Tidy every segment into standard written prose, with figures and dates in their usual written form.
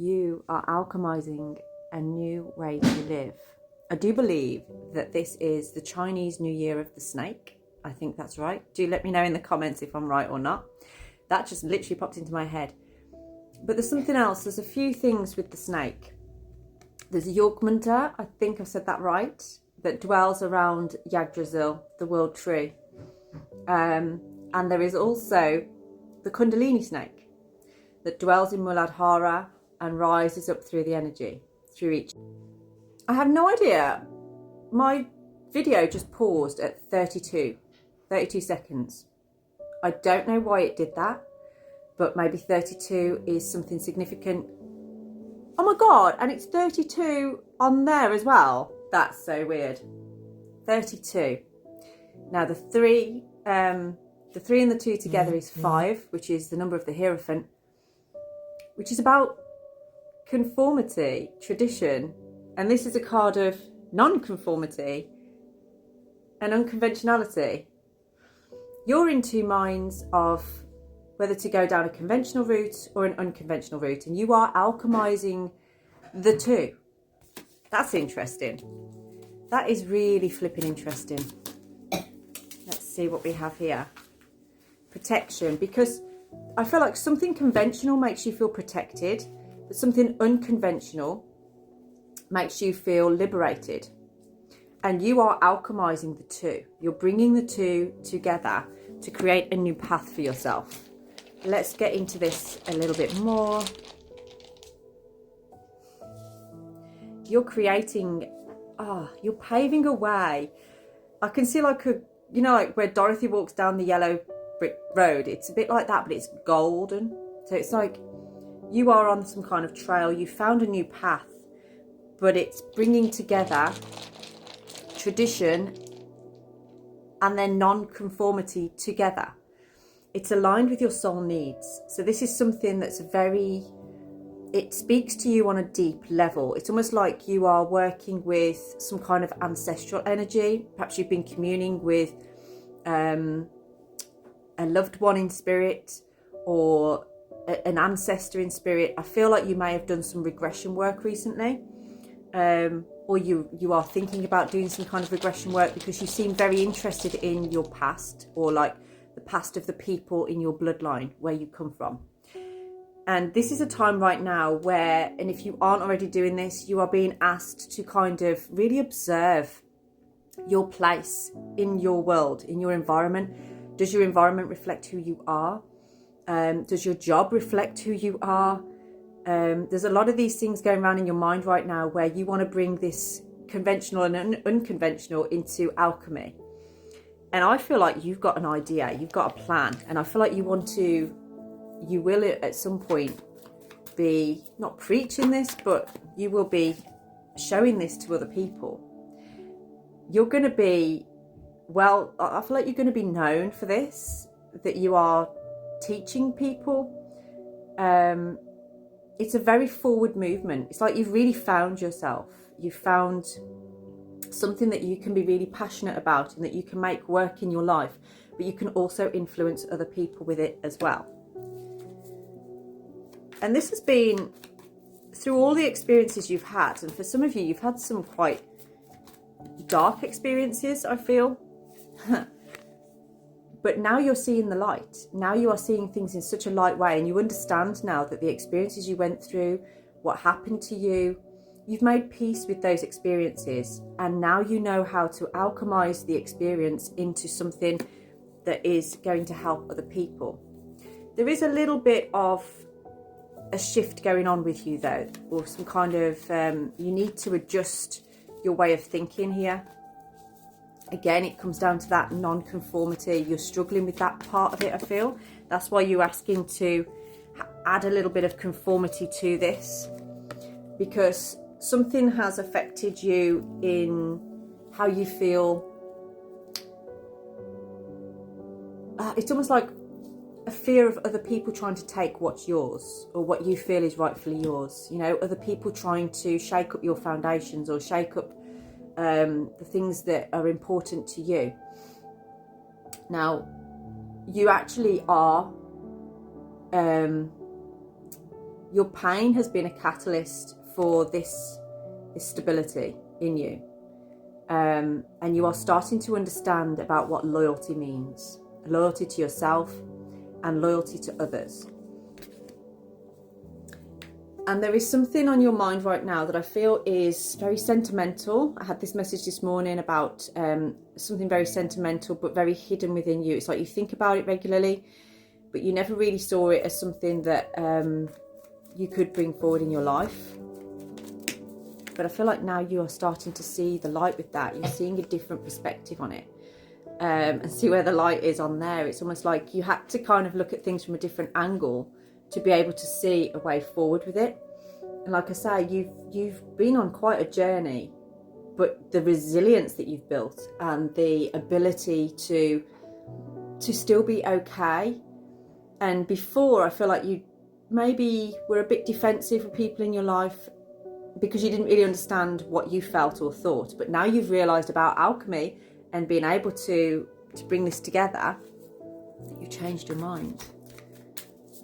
You are alchemizing a new way to live. I do believe that this is the Chinese New Year of the snake. I think that's right. Do let me know in the comments if I'm right or not. That just literally popped into my head. But there's something else. There's a few things with the snake. There's a Yogmunta, I think I've said that right, that dwells around Yggdrasil, the world tree. And there is also the Kundalini snake that dwells in Muladhara and rises up through the energy, through each. I have no idea. My video just paused at 32 seconds. I don't know why it did that, but maybe 32 is something significant. Oh my God, and it's 32 on there as well. That's so weird. 32. Now the three and the 2 together is 5, which is the number of the Hierophant, which is about conformity, tradition. And this is a card of non-conformity and unconventionality. You're in two minds of whether to go down a conventional route or an unconventional route, and you are alchemizing the two. That's interesting. That is really flipping interesting. Let's see what we have here. Protection, because I feel like something conventional makes you feel protected, but something unconventional makes you feel liberated. And you are alchemizing the two. You're bringing the two together to create a new path for yourself. Let's get into this a little bit more. You're creating, you're paving a way. I can see like like where Dorothy walks down the yellow brick road. It's a bit like that, but it's golden. So it's like you are on some kind of trail. You found a new path, but it's bringing together tradition and then non-conformity together. It's aligned with your soul needs. So this is something that's it speaks to you on a deep level. It's almost like you are working with some kind of ancestral energy. Perhaps you've been communing with a loved one in spirit or an ancestor in spirit. I feel like you may have done some regression work recently. Or you are thinking about doing some kind of regression work because you seem very interested in your past, or like the past of the people in your bloodline where you come from. And this is a time right now where, and if you aren't already doing this, you are being asked to kind of really observe your place in your world, in your environment. Does your environment reflect who you are? Does your job reflect who you are? There's a lot of these things going around in your mind right now where you want to bring this conventional and unconventional into alchemy. And I feel like you've got an idea, you've got a plan, and I feel like you will at some point be not preaching this, but you will be showing this to other people. You're going to be, I feel like you're going to be known for this, that you are teaching people. It's a very forward movement. It's like you've really found yourself. You've found something that you can be really passionate about and that you can make work in your life, but you can also influence other people with it as well. And this has been through all the experiences you've had. And for some of you, you've had some quite dark experiences, I feel. But now you're seeing the light. Now you are seeing things in such a light way, and you understand now that the experiences you went through, what happened to you, you've made peace with those experiences, and now you know how to alchemize the experience into something that is going to help other people. There is a little bit of a shift going on with you though, or some kind of, you need to adjust your way of thinking here. Again, it comes down to that non-conformity. You're struggling with that part of it, I feel. That's why you're asking to add a little bit of conformity to this, because something has affected you in how you feel. It's almost like a fear of other people trying to take what's yours, or what you feel is rightfully yours. Other people trying to shake up your foundations or shake up the things that are important to you. Now, you actually are your pain has been a catalyst for this stability in you. And you are starting to understand about what loyalty means. Loyalty to yourself and loyalty to others. And there is something on your mind right now that I feel is very sentimental. I had this message this morning about something very sentimental but very hidden within you. It's like you think about it regularly, but you never really saw it as something that you could bring forward in your life. But I feel like now you are starting to see the light with that. You're seeing a different perspective on it, and see where the light is on there. It's almost like you had to kind of look at things from a different angle to be able to see a way forward with it. And like I say, you've been on quite a journey, but the resilience that you've built and the ability to still be okay. And before, I feel like you maybe were a bit defensive with people in your life because you didn't really understand what you felt or thought. But now you've realised about alchemy and being able to bring this together, you changed your mind.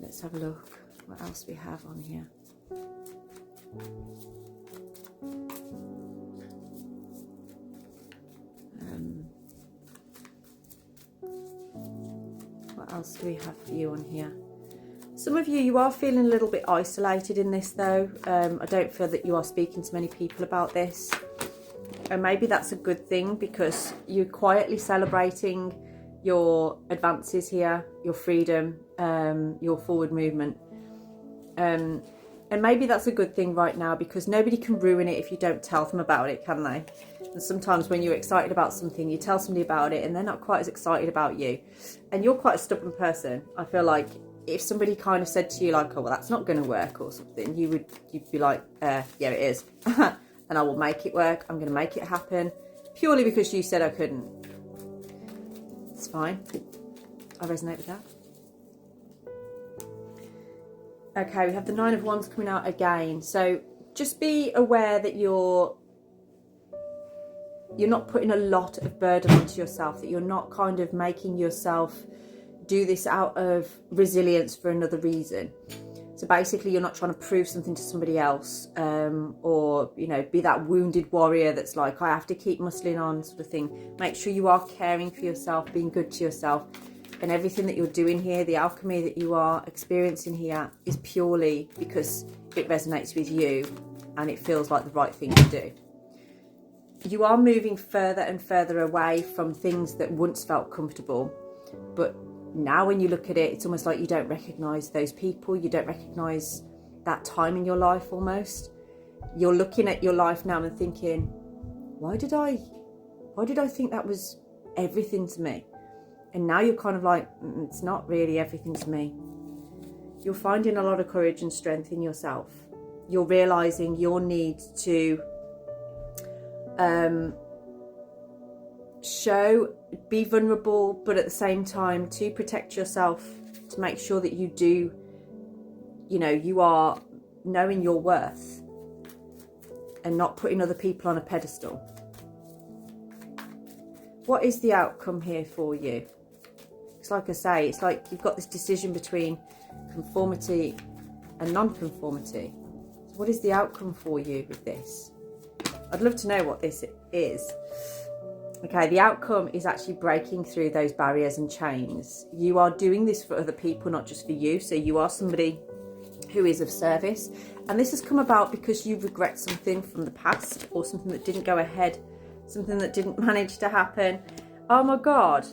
Let's have a look what else we have on here. What else do we have for you on here? Some of you are feeling a little bit isolated in this though. I don't feel that you are speaking to many people about this. And maybe that's a good thing because you're quietly celebrating your advances here, your freedom, your forward movement. And maybe that's a good thing right now because nobody can ruin it if you don't tell them about it, can they? And sometimes when you're excited about something, you tell somebody about it and they're not quite as excited about you. And you're quite a stubborn person. I feel like if somebody kind of said to you like, oh, well, that's not going to work or something, you'd be like, yeah, it is. And I will make it work. I'm going to make it happen purely because you said I couldn't. It's fine. I resonate with that. Okay, we have the Nine of Wands coming out again. So just be aware that you're not putting a lot of burden onto yourself, that you're not kind of making yourself do this out of resilience for another reason. So basically you're not trying to prove something to somebody else, or, you know, be that wounded warrior that's like, I have to keep muscling on sort of thing. Make sure you are caring for yourself, being good to yourself. And everything that you're doing here, the alchemy that you are experiencing here, is purely because it resonates with you and it feels like the right thing to do. You are moving further and further away from things that once felt comfortable. But now when you look at it, it's almost like you don't recognise those people. You don't recognise that time in your life almost. You're looking at your life now and thinking, why did I think that was everything to me? And now you're kind of like, it's not really everything to me. You're finding a lot of courage and strength in yourself. You're realising your need to be vulnerable, but at the same time to protect yourself, to make sure that you do, you know, you are knowing your worth and not putting other people on a pedestal. What is the outcome here for you? It's like I say, it's like you've got this decision between conformity and non-conformity. So what is the outcome for you with this? I'd love to know what this is. Okay, the outcome is actually breaking through those barriers and chains. You are doing this for other people, not just for you. So you are somebody who is of service. And this has come about because you regret something from the past or something that didn't go ahead, something that didn't manage to happen. Oh my God.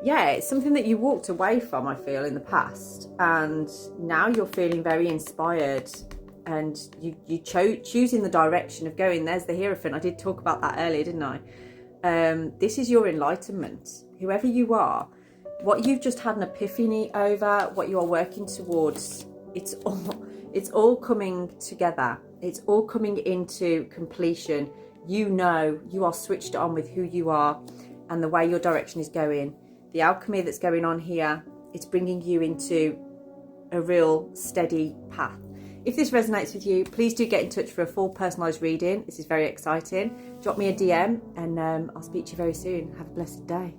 Yeah, it's something that you walked away from, I feel, in the past. And now you're feeling very inspired. And you choosing the direction of going. There's the Hierophant. I did talk about that earlier, didn't I? This is your enlightenment. Whoever you are, what you've just had an epiphany over, what you are working towards, it's all coming together. It's all coming into completion. You know, you are switched on with who you are and the way your direction is going. The alchemy that's going on here, it's bringing you into a real steady path. If this resonates with you, please do get in touch for a full personalised reading. This is very exciting. Drop me a DM and I'll speak to you very soon. Have a blessed day.